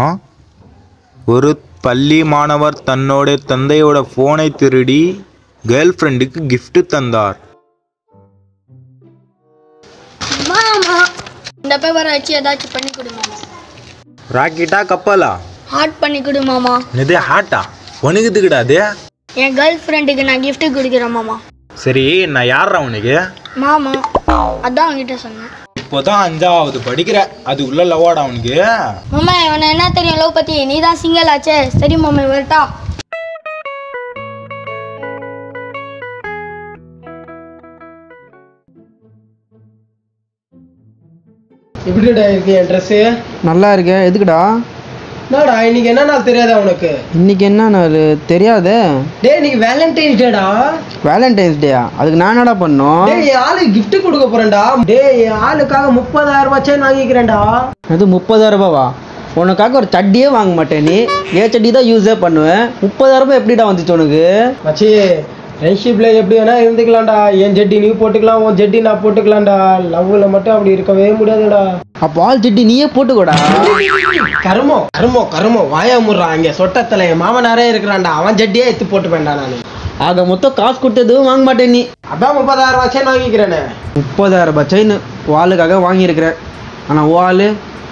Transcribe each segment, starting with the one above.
ஆ ஒரு பள்ளி மாணவர் தன்னோட தந்தையோட ஃபோனை திருடி கேர்ள் ஃப்ரெண்டுக்கு gift தந்தார். மாமா இந்த பேப்பரை வச்சு ஏதாச்சும் பண்ணி கொடு மாமா. ராக்கெட்டா கப்பலா? ஹார்ட் பண்ணி கொடு மாமா. இது ஹார்ட்டா? உனக்கு கிடையாது. என் கேர்ள் ஃப்ரெண்டுக்கு நான் gift கொடுக்குறேன் மாமா. சரி, நான் யாரா உனக்கு? மாமா அதான் அவங்ககிட்ட சொன்னேன். இப்போதான் 5வது படிக்கிற, அது உள்ள லவ்வாடா உனக்கு? மாமா இவனை என்ன தெரியும் லவ் பத்தி? நீ தான் சிங்கிள் ஆச்சே. சரி மாமா வரட்டா? எப்படிடா இருக்கு என் ட்ரெஸ்ஸு? நல்லா இருக்கேன். எதுக்குடா? என்னடா இன்னைக்கு என்ன நாள் தெரியாதா உனக்கு? இன்னைக்கு என்ன நாள் தெரியாதே. டேய் இன்னைக்கு வேலண்டைன்ஸ் டேடா. வேலண்டைன்ஸ் டேயா? அதுக்கு நான் என்னடா பண்ணோம்? டேய் என் ஆளு gift கொடுக்க போறேன்டா. டேய் என் ஆளுக்காக 30,000 ரூபாய் செயின் வாங்கிக்கிறேன்டா. அது 30,000 ரூபாவா? உனக்காக ஒரு சட்டியே வாங்க மாட்டேன். நீ ஏன் சட்டி தான் யூஸே பண்ணுவேன். 30,000 ரூபாய் எப்படிடா வந்துச்சு உனக்கு? மச்சி ஃப்ரெண்ட்ஷிப்ல எப்படி வேணா இருந்துக்கலாம்டா. என் ஜெட்டி நீ போட்டுக்கலாம், உன் ஜெட்டி நான் போட்டுக்கலாம்டா. லவ்ல மட்டும் அப்படி இருக்கவே முடியாதுடா. அப்போ ஆள் சட்டி நீயே போட்டுக்கோடா. கருமோ கருமோ கருமோ வாயா முடுறான். இங்க சொட்டத்துல என் மாமனாரே இருக்கிறான்டா. அவன் ஜெட்டியே எடுத்து போட்டுப்பேன்டா நான். ஆக மொத்தம் காசு கொடுத்ததும் வாங்க மாட்டேன் நீ. அதான் 30,000 ரூபாய் செயின் வாங்கிக்கிறேனே. 30,000 ரூபாய் செயின் ஆளுக்காக வாங்கியிருக்கிறேன். ஆனால் ஓ ஆளு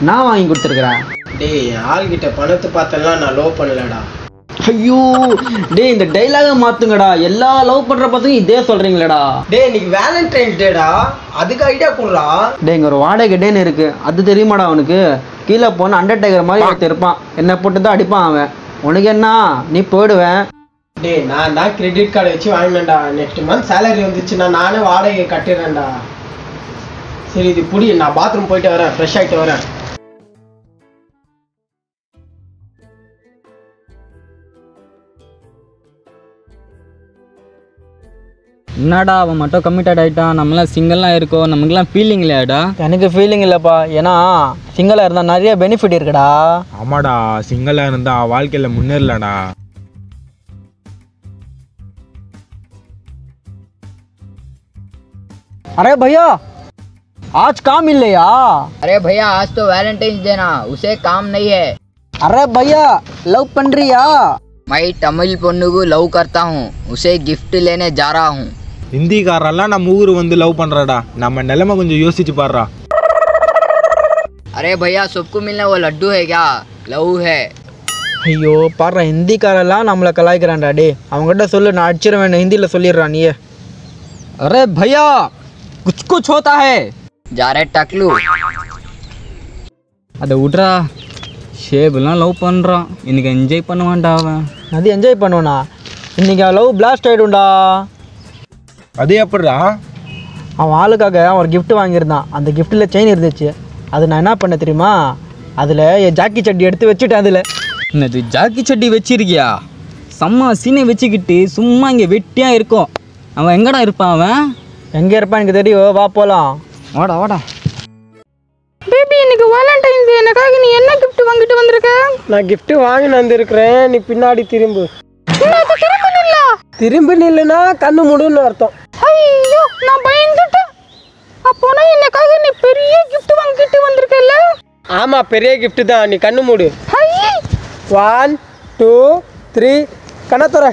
நான் வாங்கி கொடுத்துருக்குறேன். டேய் என் ஆள்கிட்ட பணத்தை பார்த்தெல்லாம் நான் லவ் பண்ணலடா. ஐயோ டேய், இந்த டைலாக மாத்துங்கடா. எல்லா லவ் பண்ற பசங்க இதே சொல்றீங்களேடா. டேய் இன்னைக்கு வேலண்டைன்ஸ் டேடா, அதுக்கு ஐடியா கொடுறா. டேய் இங்க ஒரு வாடகை டேன்னு இருக்கு, அது தெரியுமாடா உனக்கு? கீழே போன அண்டர்டேக்கர் மாதிரி ஒருத்தர் இருப்பான். என்ன போட்டு தான் அடிப்பான் அவன். உனக்கு என்ன, நீ போயிடுவேன். டேய் நான் தான் கிரெடிட் கார்டு வச்சு வாங்கினேன்டா. நெக்ஸ்ட் மந்த் சேலரி வந்துச்சுன்னா நானே வாடகை கட்டிடுறேன்டா. சரி இது புடி, நான் பாத்ரூம் போயிட்டு வரேன், ஃப்ரெஷ் ஆகிட்டு வரேன். என்னடா அவன் மட்டும் கமிட்டட் ஆகிட்டான், நம்மளாம் சிங்கிளாக இருக்கோம், நமக்குலாம் ஃபீலிங் இல்லையாடா? எனக்கு ஃபீலிங் இல்லைப்பா. ஏன்னா சிங்கிளாக இருந்தால் நிறைய பெனிஃபிட் இருக்குடா. ஆமாடா, சிங்கிளா இருந்தா வாழ்க்கையில முன்னேறலடா. अरे भैया आज काम मिल लिया? अरे भैया आज तो वैलेंटाइंस डे ना, उसे काम नहीं है। अरे भैया लव पन रिया? मैं तमिल பொண்ணு को लव करता हूँ, उसे गिफ्ट लेने जा रहा हूँ। ஹிந்திக்காரெல்லாம் நம்ம ஊர் வந்து லவ் பண்றடா. நம்ம நிலைமை கொஞ்சம் யோசிச்சு பாடுறா. अरे भैया सबको मिलने वो लड्डू है क्या? लव है। ஐயோ பாடுற, ஹிந்திக்காரெல்லாம் நம்மளை கலாய்க்கிறான்டா. டே அவங்ககிட்ட சொல்லு, நான் அடிச்சிருவேன். ஹிந்தியில் சொல்லிடுறான் நீயே. अरे भैया कुछ कुछ होता है। जा रहे टकलू। அதை விட்றா, ஷேப்லாம் லவ் பண்ணுறான். இன்னைக்கு என்ஜாய் பண்ணுவான்டா அவன். அது என்ஜாய் பண்ணுவேண்ணா. இன்னைக்கு லவ் பிளாஸ்ட் ஆகிடும்டா. அது எப்படிடா? அவன் ஆளுக்காக அவன் ஒரு கிஃப்ட் வாங்கியிருந்தான். அந்த கிஃப்ட்டில் செயின் இருந்துச்சு. அது நான் என்ன பண்ண தெரியுமா? அதில் என் ஜாக்கி சட்டி எடுத்து வச்சுட்டேன். அதில் என்னது ஜாக்கி சட்டி வச்சிருக்கியா? செம்ம சீனை வச்சுக்கிட்டு சும்மா இங்கே வெட்டியாக இருக்கும். அவன் எங்கடா இருப்பான்? அவன் எங்கே இருப்பான் எனக்கு தெரியும். வா போகலாம். வாடா வாடா. பேபி இன்னைக்கு வேலண்டைன்ஸ் டே, எனக்காக நீ என்ன கிஃப்ட் வாங்கிட்டு வந்திருக்க? நான் gift வாங்கிட்டு வந்திருக்கிறேன். நீ பின்னாடி திரும்பு. திரும்பி நில்லுனா கண்ணு மூடுன்னு அர்த்தம். ஐயோ நான் பயந்துட்டேன். அப்போனா எனக்காக நீ பெரிய கிஃப்ட் வாங்கிட்டு வந்திருக்கல? ஆமா பெரிய gift தான். நீ கண்ணு மூடு. 1 2 3 கண்ணத்துற.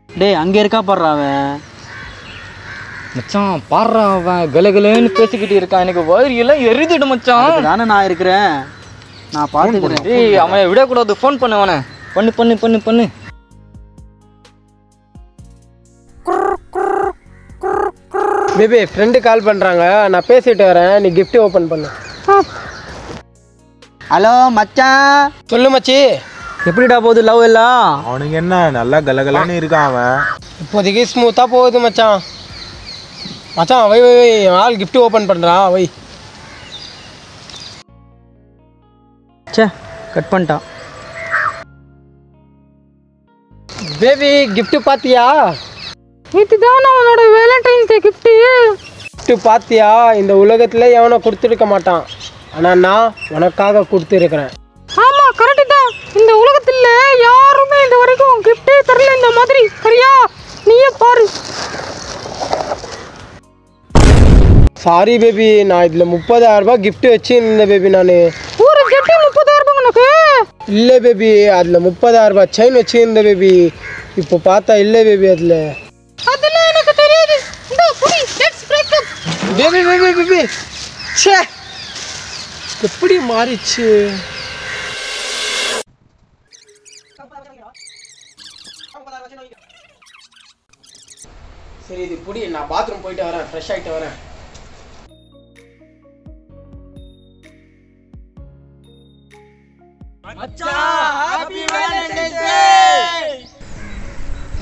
டே அங்கே இருக்கா பாடுறா அவன். மச்சான் பாடுறா, அவன் கலகலன்னு பேசிக்கிட்டு இருக்கான். எனக்கு வயிறெல்லாம் எரிதுடு மச்சான். தானே நான் இருக்கிறேன், நான் பார்த்துக்கிறேன். ஏய் அவனை விடக்கூடாது, ஃபோன் பண்ணு அவனை. பண்ணு பண்ணு பண்ணு பண்ணு. பேபி ஃப்ரெண்டு கால் பண்றாங்க, நான் பேசிட்டு வரேன். நீ gift ஓபன் பண்ணு. ஹலோ மச்சான், சொல்லு மச்சி. எப்படிடா போகுது லவ் எல்லாம்? அவனுக்கு என்ன நல்லா கலகலன்னு இருக்கான் அவன். இப்போதைக்கு ஸ்மூத்தா போகுது மச்சான். மச்சான் வை வை வை, ஆள் gift ஓபன் பண்றான் வை. சே கட் பண்ணிட்டான். பேபி gift பாத்தியா? இதுதான் அவனோட வேலண்டைன்ஸ் டே கிஃப்ட். gift பாத்தியா? இந்த உலகத்துல எவனை கொடுத்துருக்க மாட்டான். ஆனா நான் உனக்காக கொடுத்துருக்கிறேன். ஆமா கரெக்ட் தான். இந்த உலகத்துல யாருமே இந்த வரைக்கும் கிஃப்டே தரல இந்த மாதிரி. சரியா? நீயே பாரு. சாரி பேபி, நான் இதில் 30,000 ரூபாய் கிஃப்ட் வச்சுருந்தேன் பேபி. நான் ஒரு ஜட்டி 30,000 ரூபாய் உனக்கு? இல்லை பேபி, அதில் 30,000 ரூபாய் செயின் வச்சுருந்தேன் பேபி. இப்போ பார்த்தா இல்லை பேபி. அதெல்லாம் எனக்கு தெரியாது. இந்த புடி, let's break up. Baby baby baby, ச்சே எப்படி மாறிச்சு. சரி இது புடி, நான் பாத்ரூம் போயிட்டு வரேன், ஃப்ரெஷ் ஆகிட்டு வரேன்.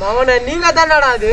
மவனே, நீங்க தானடா அது?